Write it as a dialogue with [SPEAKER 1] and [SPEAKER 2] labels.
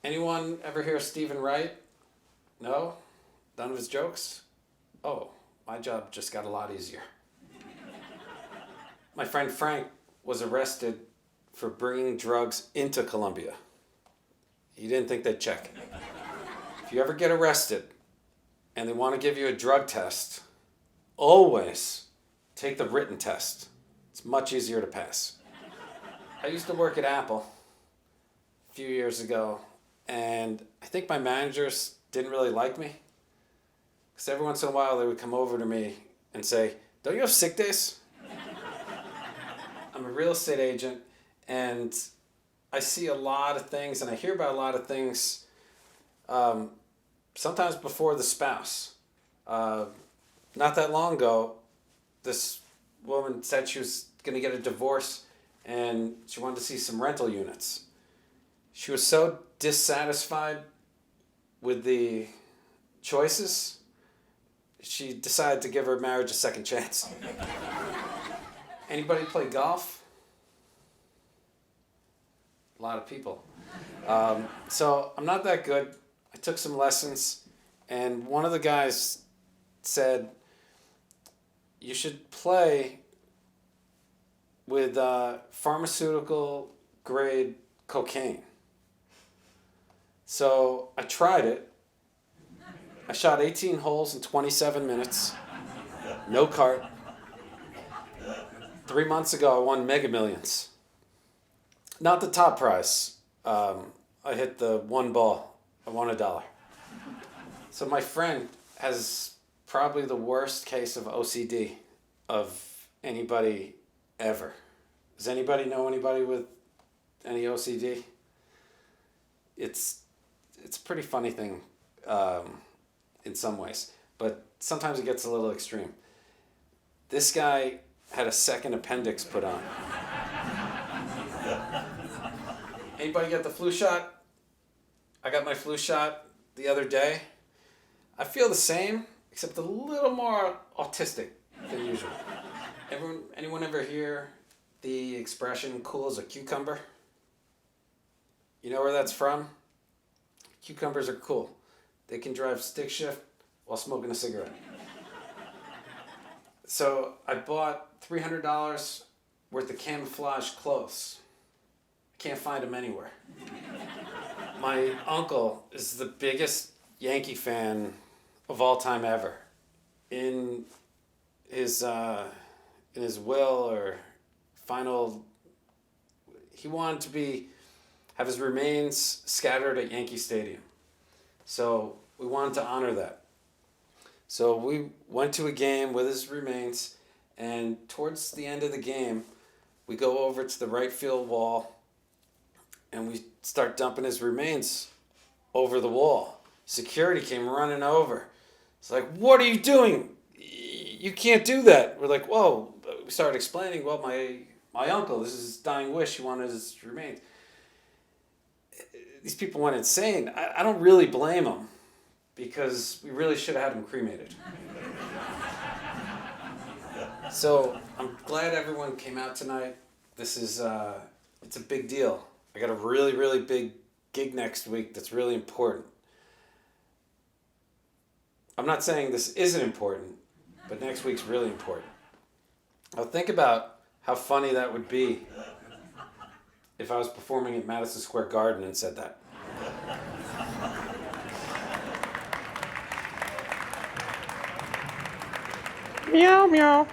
[SPEAKER 1] Anyone ever hear Stephen Wright? No? None of his jokes? Oh, my job just got a lot easier. My friend Frank was arrested for bringing drugs into Colombia. He didn't think they'd check. If you ever get arrested and they want to give you a drug test, always take the written test. It's much easier to pass. I used to work at Apple a few years ago, and I think my managers didn't really like me. Because every once in a while they would come over to me and say, "Don't you have sick days?" I'm a real estate agent, and I see a lot of things, and I hear about a lot of things, sometimes before the spouse. Not that long ago, this woman said she was going to get a divorce, and she wanted to see some rental units. She was so dissatisfied with the choices, she decided to give her marriage a second chance. Anybody play golf? A lot of people. So I'm not that good. I took some lessons, and one of the guys said, you should play with pharmaceutical grade cocaine. So I tried it. I shot 18 holes in 27 minutes. No cart. 3 months ago, I won Mega Millions. Not the top prize. I hit the one ball. I won $1. So my friend has probably the worst case of OCD of anybody ever. Does anybody know anybody with any OCD? It's a pretty funny thing in some ways, but sometimes it gets a little extreme. This guy had a second appendix put on. Anybody get the flu shot? I got my flu shot the other day. I feel the same, except a little more autistic than usual. Anyone ever hear the expression cool as a cucumber? You know where that's from? Cucumbers are cool. They can drive stick shift while smoking a cigarette. So I bought $300 worth of camouflage clothes. I can't find them anywhere. My uncle is the biggest Yankee fan of all time ever. In his will or final, he wanted to have his remains scattered at Yankee Stadium. So we wanted to honor that. So we went to a game with his remains, and towards the end of the game, we go over to the right field wall, and we start dumping his remains over the wall. Security came running over. It's like, "What are you doing? You can't do that." We're like, "Whoa." We started explaining, "Well, my uncle, this is his dying wish. He wanted his remains." These people went insane. I don't really blame them, because we really should have had him cremated. So I'm glad everyone came out tonight. This is it's a big deal. I got a really, really big gig next week that's really important. I'm not saying this isn't important, but next week's really important. Now think about how funny that would be if I was performing at Madison Square Garden and said that.
[SPEAKER 2] Meow meow.